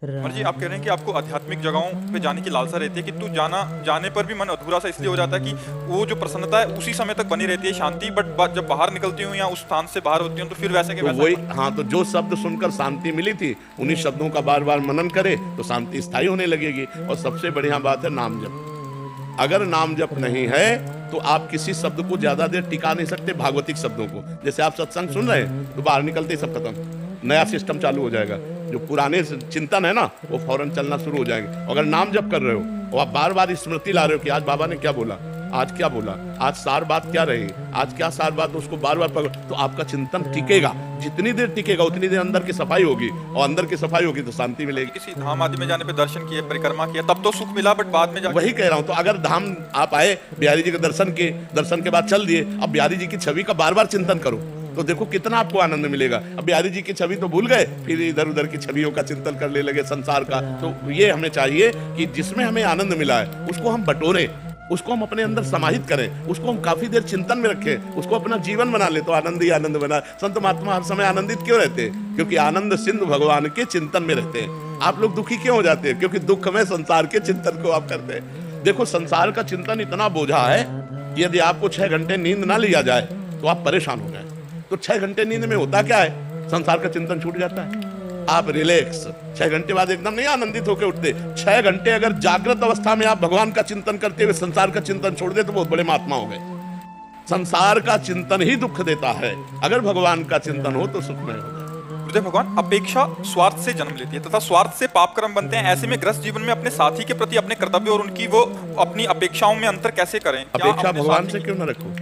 और जी आप कह रहे हैं कि आपको आध्यात्मिक जगहों पे जाने की लालसा रहती है, किंतु जाने पर भी मन अधूरा सा इसलिए हो जाता है कि वो जो प्रसन्नता है उसी समय तक बनी रहती है, शांति, बट जब बाहर निकलती हूँ या उस स्थान से बाहर होती हूँ तो फिर वैसे के तो वैसा वही, मन। हाँ, तो जो शब्द सुनकर शांति मिली थी उन्हीं शब्दों का बार बार मनन करे तो शांति स्थायी होने लगेगी। और सबसे बढ़िया बात है नाम जप। अगर नाम जप नहीं है तो आप किसी शब्द को ज्यादा देर टिका नहीं सकते। भागवतिक शब्दों को, जैसे आप सत्संग सुन रहे हैं तो बाहर निकलते ही सब खत्म, नया सिस्टम चालू हो जाएगा। जो पुराने चिंतन है ना वो फौरन चलना शुरू हो जाएंगे। अगर नाम जप कर रहे हो और आप बार बार स्मृति ला रहे हो कि आज बाबा ने क्या बोला, आज क्या बोला, आज सार बात क्या रही, आज क्या सार बात, उसको बार बार पकड़, तो आपका चिंतन टिकेगा। जितनी देर टिकेगा उतनी देर अंदर की सफाई होगी, और अंदर की सफाई होगी तो शांति मिलेगी। किसी धाम आदि में जाने पे दर्शन किए, परिक्रमा किया, तब तो सुख मिला, बट बाद में जाके वही कह रहा हूं। तो अगर धाम आप आए, बिहारी जी के दर्शन किए, दर्शन के बाद चल दिए, अब बिहारी जी की छवि का बार बार चिंतन करो तो देखो कितना आपको आनंद मिलेगा। अब बिहारी जी की छवि तो भूल गए, फिर इधर उधर की छवियों का चिंतन करने लगे, संसार का। तो ये हमें चाहिए कि जिसमें हमें आनंद मिला है उसको हम बटोरें, उसको हम अपने अंदर समाहित करें, उसको हम काफी देर चिंतन में रखें, उसको अपना जीवन बना ले तो आनंद ही आनंद बना। संत महात्मा हर समय आनंदित क्यों रहते हैं? क्योंकि आनंद सिंधु भगवान के चिंतन में रहते हैं। आप लोग दुखी क्यों हो जाते हैं? क्योंकि दुख में संसार के चिंतन को आप करते हैं। देखो संसार का चिंतन इतना बोझा है कि यदि आपको 6 घंटे नींद ना लिया जाए तो आप परेशान हो जाए। तो 6 घंटे नींद में होता क्या है? संसार का चिंतन छूट जाता है। आप रिलैक्स 6 घंटे बाद एकदम नहीं आनंदित होकर उठते। 6 घंटे अगर जागृत अवस्था में आप भगवान का चिंतन करते हुए संसार का चिंतन छोड़ दे तो बहुत बड़े महात्मा हो गए। संसार का चिंतन ही दुख देता है, अगर भगवान का चिंतन हो तो सुखमय हो जाए। गुरुदेव भगवान, अपेक्षा स्वार्थ से जन्म लेती है तथा स्वार्थ से पाप कर्म बनते हैं। ऐसे में ग्रस्त जीवन में अपने साथी के प्रति अपने कर्तव्य और उनकी वो अपनी अपेक्षाओं में अंतर कैसे करें? अपेक्षा भगवान से क्यों ना रखो?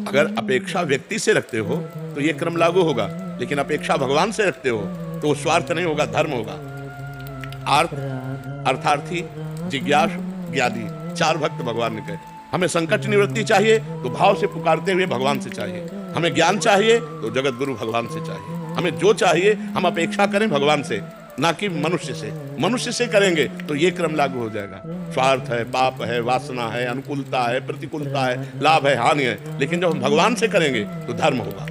अगर अपेक्षा व्यक्ति से रखते हो तो ये क्रम लागू होगा, लेकिन अपेक्षा भगवान से रखते हो तो स्वार्थ नहीं होगा, धर्म होगा। अर्थ, अर्थार्थी, जिज्ञासु, ज्ञानी, 4 भक्त भगवान ने कहे। हमें संकट निवृत्ति चाहिए तो भाव से पुकारते हुए भगवान से चाहिए। हमें ज्ञान चाहिए तो जगत गुरु भगवान से चाहिए। हमें जो चाहिए हम अपेक्षा करें भगवान से, ना कि मनुष्य से। मनुष्य से करेंगे तो ये क्रम लागू हो जाएगा। स्वार्थ है, पाप है, वासना है, अनुकूलता है, प्रतिकूलता है, लाभ है, हानि है। लेकिन जब हम भगवान से करेंगे तो धर्म होगा,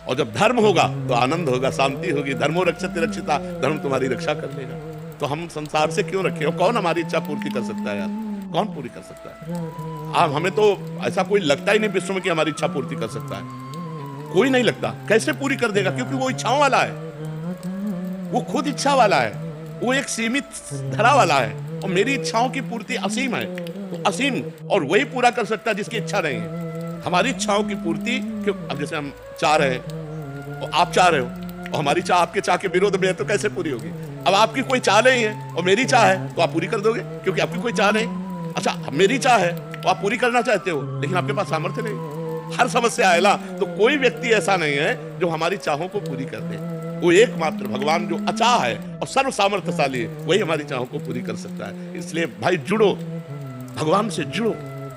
और जब धर्म होगा तो आनंद होगा, शांति होगी। धर्मो रक्षते रक्षिता, धर्म तुम्हारी रक्षा कर लेगा। तो हम संसार से क्यों रखें? और कौन हमारी इच्छा पूर्ति कर सकता है यार? कौन पूरी कर सकता है? हमें तो ऐसा कोई लगता ही नहीं विश्व में कि हमारी इच्छा पूर्ति कर सकता है। कोई नहीं लगता। कैसे पूरी कर देगा? क्योंकि वो इच्छाओं वाला है, वो खुद इच्छा वाला है, वो एक सीमित धरा वाला है, और मेरी इच्छाओं की पूर्ति असीम है। तो असीम और वही पूरा कर सकता है जिसकी इच्छा नहीं है। हमारी इच्छाओं की पूर्ति क्यों? अब जैसे हम चाह रहे हैं और आप चाह रहे हो, और हमारी चाह आपके चाह के विरोध में है तो कैसे पूरी होगी? अब आपकी कोई चाह नहीं है और मेरी चाह है तो आप पूरी कर दोगे, क्योंकि आपकी कोई चाह नहीं। अच्छा, मेरी चाह है तो आप पूरी करना चाहते हो, लेकिन आपके पास सामर्थ्य नहीं। हर समस्या आएला तो कोई व्यक्ति ऐसा नहीं है जो हमारी चाहों को पूरी कर दे। वो एकमात्र भगवान जो अचाह है और सर्व सामर्थ्यशाली है, वही हमारी चाहों को पूरी कर सकता है। इसलिए भाई जुड़ो, भगवान से जुड़ो,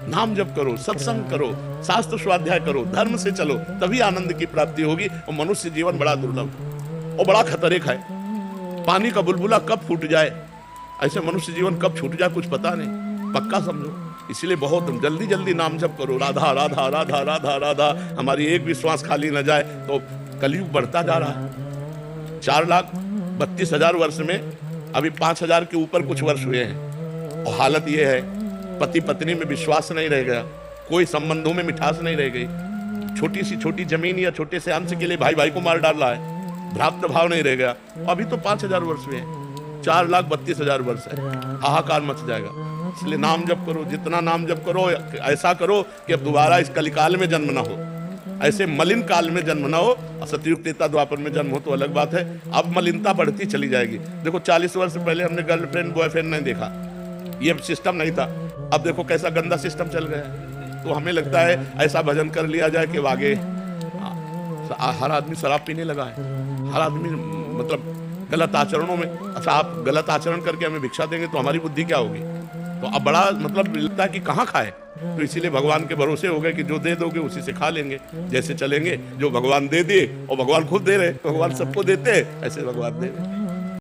नाम जप करो, सत्संग करो, शास्त्र स्वाध्याय करो, धर्म से चलो, तभी आनंद की प्राप्ति होगी। और मनुष्य जीवन बड़ा दुर्लभ और बड़ा खतरनाक है। पानी का बुलबुला कब फूट जाए, ऐसे मनुष्य जीवन कब छूट जाए कुछ पता नहीं, पक्का समझो। इसलिए बहुत जल्दी जल्दी नाम जप करो, राधा राधा राधा राधा राधा। हमारी एक भी श्वास खाली न जाए। तो कलयुग बढ़ता जा रहा है। 4,32,000 वर्ष में अभी 5,000 के ऊपर कुछ वर्ष हुए हैं, और हालत ये है पति पत्नी में विश्वास नहीं रह गया, कोई संबंधों में मिठास नहीं रह गई। छोटी सी छोटी जमीन या छोटे से अंश के लिए भाई भाई को मार डाल रहा है, भ्रातृ भाव नहीं रह गया। अभी तो 5,000 वर्ष हुए हैं, 4,32,000 वर्ष है, हाहाकार मच जाएगा। इसलिए नाम जप करो, जितना नाम जप करो ऐसा करो कि अब दोबारा इस कलिकाल में जन्म ना हो, ऐसे मलिन काल में जन्म ना हो। सतयुग त्रेता द्वापर में जन्म हो तो अलग बात है, अब मलिनता बढ़ती चली जाएगी। देखो 40 वर्ष पहले हमने गर्लफ्रेंड बॉयफ्रेंड नहीं देखा, ये सिस्टम नहीं था। अब देखो कैसा गंदा सिस्टम चल गया है। तो हमें लगता है ऐसा भजन कर लिया जाए कि आगे हर आदमी शराब पीने लगा है, हर आदमी मतलब गलत आचरणों में। अच्छा, आप गलत आचरण करके हमें भिक्षा देंगे तो हमारी बुद्धि क्या होगी? तो अब बड़ा मतलब लगता है कि कहाँ खाए। तो इसीलिए भगवान के भरोसे हो गए कि जो दे दोगे उसी से खा लेंगे, जैसे चलेंगे। जो भगवान दे दिए, और भगवान खुद दे रहे, भगवान सबको देते हैं, ऐसे भगवान दे रहे।